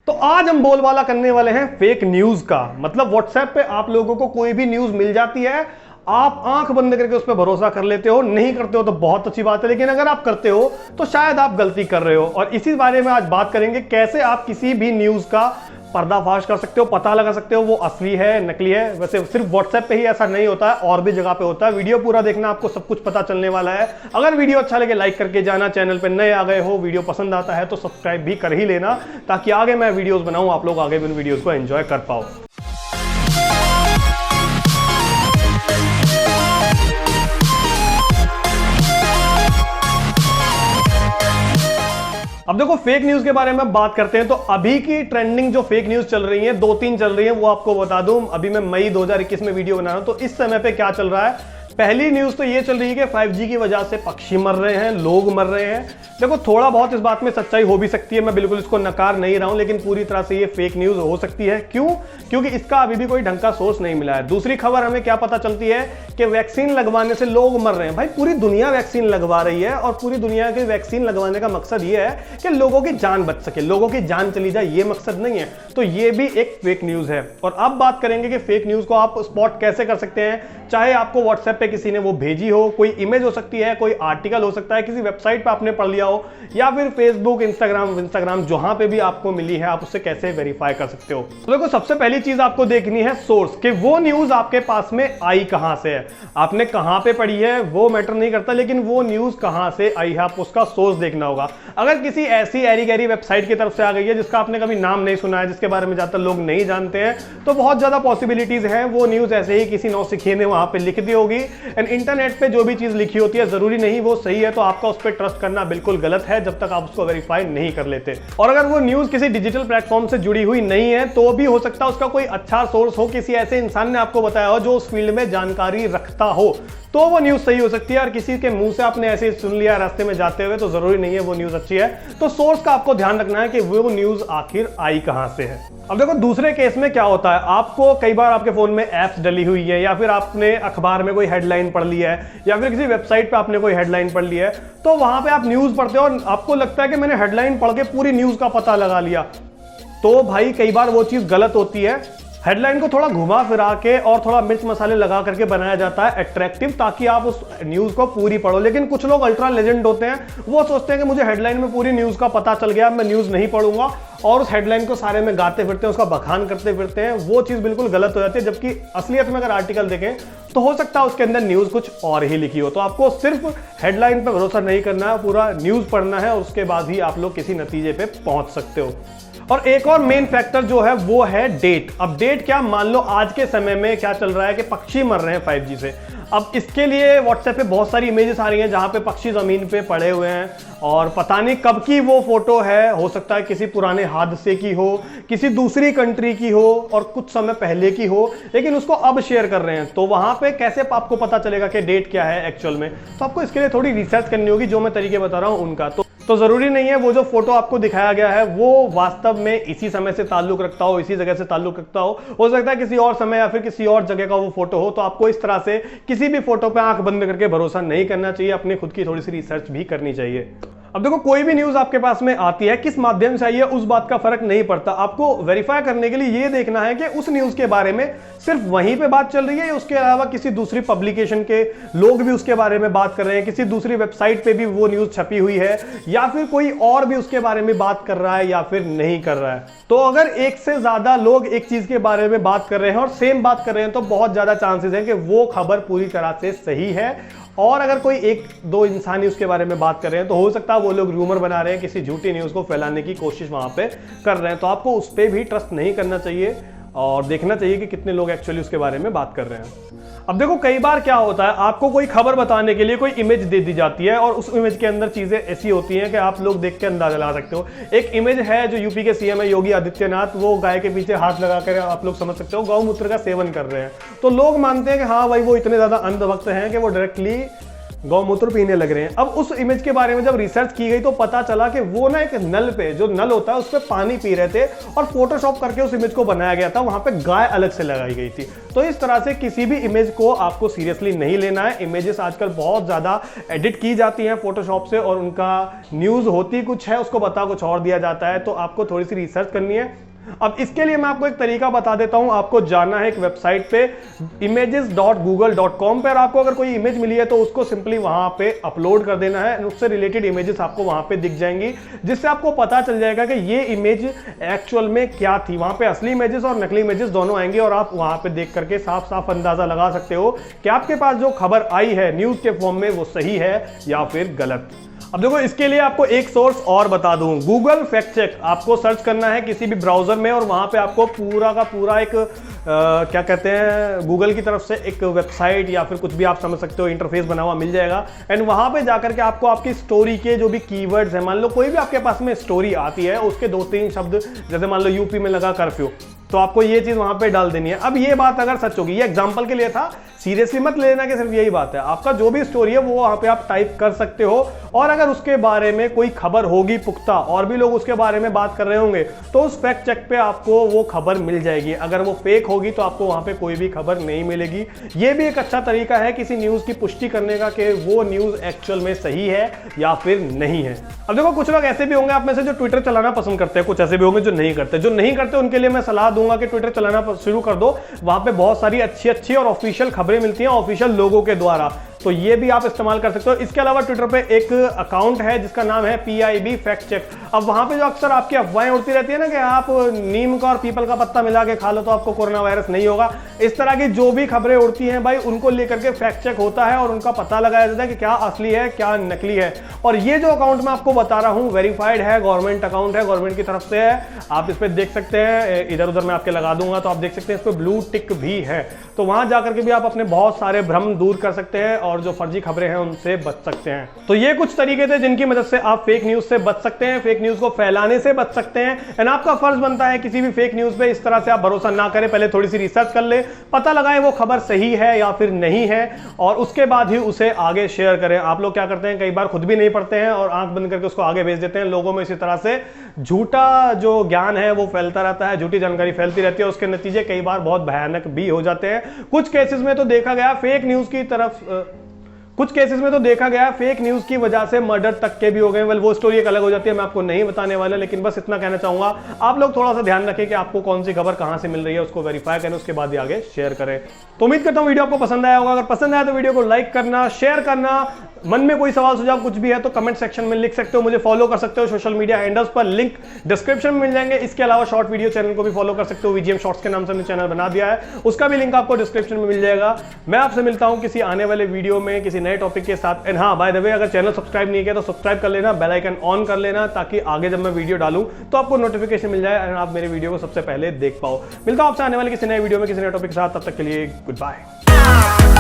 तो आज हम बोलबाला करने वाले हैं फेक न्यूज का। मतलब व्हाट्सएप पे आप लोगों को कोई भी न्यूज मिल जाती है, आप आंख बंद करके उस पर भरोसा कर लेते हो। नहीं करते हो तो बहुत अच्छी बात है, लेकिन अगर आप करते हो तो शायद आप गलती कर रहे हो। और इसी बारे में आज बात करेंगे, कैसे आप किसी भी न्यूज का पर्दाफाश कर सकते हो, पता लगा सकते हो वो असली है नकली है। वैसे सिर्फ व्हाट्सएप पे ही ऐसा नहीं होता है, और भी जगह पे होता है। वीडियो पूरा देखना, आपको सब कुछ पता चलने वाला है। अगर वीडियो अच्छा लगे लाइक करके जाना, चैनल पे नए आ गए हो, वीडियो पसंद आता है तो सब्सक्राइब भी कर ही लेना, ताकि आगे मैं वीडियोस बनाऊं, आप लोग आगे भी उन वीडियोस को एंजॉय कर पाओ। अब देखो, फेक न्यूज के बारे में बात करते हैं तो अभी की ट्रेंडिंग जो फेक न्यूज चल रही है, 2-3 चल रही है, वो आपको बता दूं। अभी मैं मई 2021 में वीडियो बना रहा हूं, तो इस समय पे क्या चल रहा है। पहली न्यूज तो ये चल रही है कि 5G की वजह से पक्षी मर रहे हैं, लोग मर रहे हैं। देखो, थोड़ा बहुत इस बात में सच्चाई हो भी सकती है, मैं बिल्कुल इसको नकार नहीं रहा हूं, लेकिन पूरी तरह से ये फेक न्यूज हो सकती है। क्यों? क्योंकि इसका अभी भी कोई ढंग का सोर्स नहीं मिला है। दूसरी खबर हमें क्या पता चलती है कि वैक्सीन लगवाने से लोग मर रहे हैं। भाई, पूरी दुनिया वैक्सीन लगवा रही है, और पूरी दुनिया की वैक्सीन लगवाने का मकसद ये है कि लोगों की जान बच सके, लोगों की जान चली जाए, ये मकसद नहीं है। तो ये भी एक फेक न्यूज है। और अब बात करेंगे कि फेक न्यूज को आप स्पॉट कैसे कर सकते हैं। चाहे आपको व्हाट्सएप पे किसी ने वो भेजी हो, कोई इमेज हो सकती है, कोई आर्टिकल हो सकता है, किसी वेबसाइट पे आपने पढ़ लिया हो, या फिर फेसबुक, इंस्टाग्राम जहां पे भी आपको मिली है, आप उससे कैसे वेरीफाई कर सकते हो। तो देखो, सबसे पहली चीज आपको देखनी है सोर्स, कि वो न्यूज आपके पास में आई कहां से है। आपने कहां पे पढ़ी है वो मैटर नहीं करता, लेकिन वो न्यूज कहां से आई है, आप उसका सोर्स देखना होगा। अगर किसी ऐसी एरी गैरी वेबसाइट की तरफ से आ गई है जिसका आपने कभी नाम नहीं सुना है, जिसके बारे में ज्यादातर लोग नहीं जानते हैं, तो बहुत ज्यादा पॉसिबिलिटीज है वो न्यूज ऐसे ही किसी नौसिखिए ने वहां पे लिख दी होगी। एंड इंटरनेट पे जो भी चीज लिखी होती है जरूरी नहीं वो सही है, तो आपका उस पर ट्रस्ट करना बिल्कुल गलत है जब तक आप उसको वेरीफाई नहीं कर लेते। और अगर वो न्यूज किसी डिजिटल प्लेटफॉर्म से जुड़ी हुई नहीं है, तो भी हो सकता है उसका कोई अच्छा सोर्स हो, किसी ऐसे इंसान ने आपको बताया हो जो उस फील्ड में जानकारी रखता हो, तो वो न्यूज सही हो सकती है। और किसी के मुंह से आपने ऐसे सुन लिया रास्ते में जाते हुए, तो जरूरी नहीं है वो न्यूज अच्छी है। तो सोर्स का आपको ध्यान रखना है कि वो न्यूज आखिर आई कहां से है। अब देखो, दूसरे केस में क्या होता है, आपको कई बार आपके फोन में एप्स डली हुई है, या फिर आपने अखबार में कोई हेडलाइन पढ़ ली है, या फिर किसी वेबसाइट पे आपने कोई हेडलाइन पढ़ ली है, तो वहां पे आप न्यूज पढ़ते हो और आपको लगता है कि मैंने हेडलाइन पढ़ के पूरी न्यूज का पता लगा लिया। तो भाई, कई बार वो चीज गलत होती है। हेडलाइन को थोड़ा घुमा फिरा के और थोड़ा मिर्च मसाले लगा करके बनाया जाता है अट्रैक्टिव, ताकि आप उस न्यूज को पूरी पढ़ो। लेकिन कुछ लोग अल्ट्रा लेजेंड होते हैं, वो सोचते हैं कि मुझे हेडलाइन में पूरी न्यूज का पता चल गया, मैं न्यूज नहीं पढ़ूंगा, और उस हेडलाइन को सारे में गाते फिरते हैं, उसका बखान करते फिरते हैं। वो चीज बिल्कुल गलत हो जाती है। जबकि असलियत में अगर आर्टिकल देखें तो हो सकता है उसके अंदर न्यूज कुछ और ही लिखी हो। तो आपको सिर्फ हेडलाइन पर भरोसा नहीं करना है, पूरा न्यूज पढ़ना है, और उसके बाद ही आप लोग किसी नतीजे पे पहुंच सकते हो। और एक और मेन फैक्टर जो है वो है डेट। अब डेट क्या, मान लो आज के समय में क्या चल रहा है कि पक्षी मर रहे हैं 5G से। अब इसके लिए व्हाट्सएप पे बहुत सारी इमेजेस आ रही हैं जहां पे पक्षी जमीन पे पड़े हुए हैं, और पता नहीं कब की वो फोटो है। हो सकता है किसी पुराने हादसे की हो, किसी दूसरी कंट्री की हो, और कुछ समय पहले की हो, लेकिन उसको अब शेयर कर रहे हैं। तो वहां पे कैसे आपको पता चलेगा कि डेट क्या है एक्चुअल में। तो आपको इसके लिए थोड़ी रिसर्च करनी होगी, जो मैं तरीके बता रहा हूं उनका। तो जरूरी नहीं है वो जो फोटो आपको दिखाया गया है वो वास्तव में इसी समय से ताल्लुक रखता हो, इसी जगह से ताल्लुक रखता हो सकता है किसी और समय या फिर किसी और जगह का वो फोटो हो। तो आपको इस तरह से किसी भी फोटो पे आंख बंद करके भरोसा नहीं करना चाहिए, अपनी खुद की थोड़ी सी रिसर्च भी करनी चाहिए। अब देखो, कोई भी न्यूज आपके पास में आती है, किस माध्यम से आई है उस बात का फर्क नहीं पड़ता। आपको वेरीफाई करने के लिए ये देखना है कि उस न्यूज के बारे में सिर्फ वहीं पे बात चल रही है, या उसके अलावा किसी दूसरी पब्लिकेशन के लोग भी उसके बारे में बात कर रहे हैं, किसी दूसरी वेबसाइट पे भी वो न्यूज छपी हुई है, या फिर कोई और भी उसके बारे में बात कर रहा है या फिर नहीं कर रहा है। तो अगर एक से ज्यादा लोग एक चीज के बारे में बात कर रहे हैं और सेम बात कर रहे हैं, तो बहुत ज्यादा चांसेस है कि वो खबर पूरी तरह से सही है। और अगर कोई 1-2 इंसान ही उसके बारे में बात कर रहे हैं, तो हो सकता है वो लोग रूमर बना रहे हैं, किसी झूठी न्यूज को फैलाने की कोशिश वहां पे कर रहे हैं। तो आपको उस पर भी ट्रस्ट नहीं करना चाहिए, और देखना चाहिए कि कितने लोग एक्चुअली उसके बारे में बात कर रहे हैं। अब देखो, कई बार क्या होता है, आपको कोई खबर बताने के लिए कोई इमेज दे दी जाती है, और उस इमेज के अंदर चीजें ऐसी होती हैं कि आप लोग देख के अंदाजा लगा सकते हो। एक इमेज है जो यूपी के सीएम है योगी आदित्यनाथ, वो गाय के पीछे हाथ लगाकर आप लोग समझ सकते हो गौमूत्र का सेवन कर रहे हैं। तो लोग मानते हैं कि हाँ भाई, वो इतने ज्यादा अंधभक्त हैं कि वो डायरेक्टली गौमूत्र पीने लग रहे हैं। अब उस इमेज के बारे में जब रिसर्च की गई तो पता चला कि वो ना एक नल पे, जो नल होता है उस पे पानी पी रहे थे और फोटोशॉप करके उस इमेज को बनाया गया था, वहां पे गाय अलग से लगाई गई थी। तो इस तरह से किसी भी इमेज को आपको सीरियसली नहीं लेना है। इमेजेस आजकल बहुत ज्यादा एडिट की जाती हैं फोटोशॉप से और उनका न्यूज होती कुछ है, उसको बता कुछ और दिया जाता है। तो आपको थोड़ी सी रिसर्च करनी है। अब इसके लिए मैं आपको एक तरीका बता देता हूं। आपको जाना है एक वेबसाइट पे images.google.com पर। आपको अगर कोई इमेज मिली है तो उसको सिंपली वहां पे अपलोड कर देना है, उससे रिलेटेड इमेजेस आपको वहां पे दिख जाएंगी, जिससे आपको पता चल जाएगा कि ये इमेज एक्चुअल में क्या थी। वहां पे असली इमेजेस और नकली इमेजेस दोनों आएंगे और आप वहां पे देख करके साफ साफ अंदाजा लगा सकते हो कि आपके पास जो खबर आई है न्यूज के फॉर्म में वो सही है या फिर गलत। अब देखो, इसके लिए आपको एक सोर्स और बता दूं, गूगल फैक्ट चेक। आपको सर्च करना है किसी भी ब्राउजर में और वहां पे आपको पूरा का पूरा एक क्या कहते हैं, गूगल की तरफ से एक वेबसाइट या फिर कुछ भी आप समझ सकते हो इंटरफेस बना हुआ मिल जाएगा। एंड वहां पे जाकर के आपको आपकी स्टोरी के जो भी कीवर्ड्स हैं, मान लो कोई भी आपके पास में स्टोरी आती है, उसके 2-3 शब्द, जैसे मान लो यूपी में लगा कर्फ्यू, तो आपको ये चीज वहां पे डाल देनी है। अब ये बात अगर सच होगी, ये एग्जांपल के लिए था, सीरियसली मत लेना कि सिर्फ यही बात है। आपका जो भी स्टोरी है वो वहां पे आप टाइप कर सकते हो और अगर उसके बारे में कोई खबर होगी पुख्ता और भी लोग उसके बारे में बात कर रहे होंगे तो उस फैक्ट चेक पे आपको वो खबर मिल जाएगी। अगर वो फेक होगी तो आपको वहां पे कोई भी खबर नहीं मिलेगी। ये भी एक अच्छा तरीका है किसी न्यूज की पुष्टि करने का कि वो न्यूज एक्चुअल में सही है या फिर नहीं है। अब देखो, कुछ लोग ऐसे भी होंगे आप में से जो ट्विटर चलाना पसंद करते हैं, कुछ ऐसे भी होंगे जो नहीं करते। जो नहीं करते उनके लिए मैं सलाह दूंगा कि ट्विटर चलाना शुरू कर दो। वहां पे बहुत सारी अच्छी अच्छी और ऑफिशियल खबरें मिलती हैं ऑफिशियल लोगों के द्वारा, तो ये भी आप इस्तेमाल कर सकते हो। इसके अलावा ट्विटर पे एक अकाउंट है जिसका नाम है PIB फैक्ट चेक। अब वहां पे जो अक्सर आपकी अफवाहें उड़ती रहती है ना कि आप नीम का और पीपल का पत्ता मिला के खा लो तो आपको कोरोना वायरस नहीं होगा, इस तरह की जो भी खबरें उड़ती हैं भाई, उनको लेकर के फैक्ट चेक होता है और उनका पता लगाया जाता है कि क्या असली है क्या नकली है। और ये जो अकाउंट मैं आपको बता रहा हूं वेरीफाइड है, गवर्नमेंट अकाउंट है, गवर्नमेंट की तरफ से है। आप इस पे देख सकते हैं, इधर उधर मैं आपके लगा दूंगा तो आप देख सकते हैं, इस पे ब्लू टिक भी है। तो वहां जाकर के भी आप अपने बहुत सारे भ्रम दूर कर सकते हैं और जो फर्जी खबरें हैं उनसे बच सकते हैं। तो ये कुछ तरीके थे जिनकी मदद से आप फेक न्यूज से बच सकते हैं, फेक न्यूज को फैलाने से बच सकते हैं। एंड आपका फर्ज बनता है किसी भी फेक न्यूज पे इस तरह से आप भरोसा ना करें, पहले थोड़ी सी रिसर्च कर ले, पता लगाएं वो खबर सही है या फिर नहीं है और उसके बाद ही उसे आगे शेयर करें। आप लोग क्या करते हैं, कई बार खुद भी नहीं पढ़ते हैं और आंख बंद करके उसको आगे भेज देते हैं। लोगों में इसी तरह से झूठा जो ज्ञान है वो फैलता रहता है, झूठी जानकारी फैलती रहती है, उसके नतीजे कई बार बहुत भयानक भी हो जाते हैं। कुछ केसेस में तो देखा गया फेक न्यूज की तरफ कुछ केसेस में तो देखा गया फेक न्यूज की वजह से मर्डर तक के भी हो गए। वेल, वो स्टोरी एक अलग हो जाती है, मैं आपको नहीं बताने वाला, लेकिन बस इतना कहना चाहूंगा आप लोग थोड़ा सा ध्यान रखें कि आपको कौन सी खबर कहां से मिल रही है, उसको वेरीफाई करें, उसके बाद ही आगे शेयर करें। तो उम्मीद करता हूं वीडियो आपको पसंद आया होगा। अगर पसंद आया तो वीडियो को लाइक करना, शेयर करना, मन में कोई सवाल सुझाव कुछ भी है तो कमेंट सेक्शन में लिख सकते हो, मुझे फॉलो कर सकते हो सोशल मीडिया हैंडल्स पर, लिंक डिस्क्रिप्शन में मिल जाएंगे। इसके अलावा शॉर्ट वीडियो चैनल को भी फॉलो कर सकते हो, VGM शॉर्ट्स के नाम से हमने चैनल बना दिया है, उसका भी लिंक आपको डिस्क्रिप्शन में मिल जाएगा। मैं आपसे मिलता हूं किसी आने वाले वीडियो में किसी नए टॉपिक के साथ। एंड हाँ, बाय द वे, अगर चैनल सब्सक्राइब नहीं किया तो सब्सक्राइब कर लेना, बेल आइकन ऑन कर लेना, ताकि आगे जब मैं वीडियो डालूं तो आपको नोटिफिकेशन मिल जाए और आप मेरे वीडियो को सबसे पहले देख पाओ। मिलता हूं आपसे आने वाले किसी नए वीडियो में किसी नए टॉपिक के साथ, तब तक के लिए गुड बाय।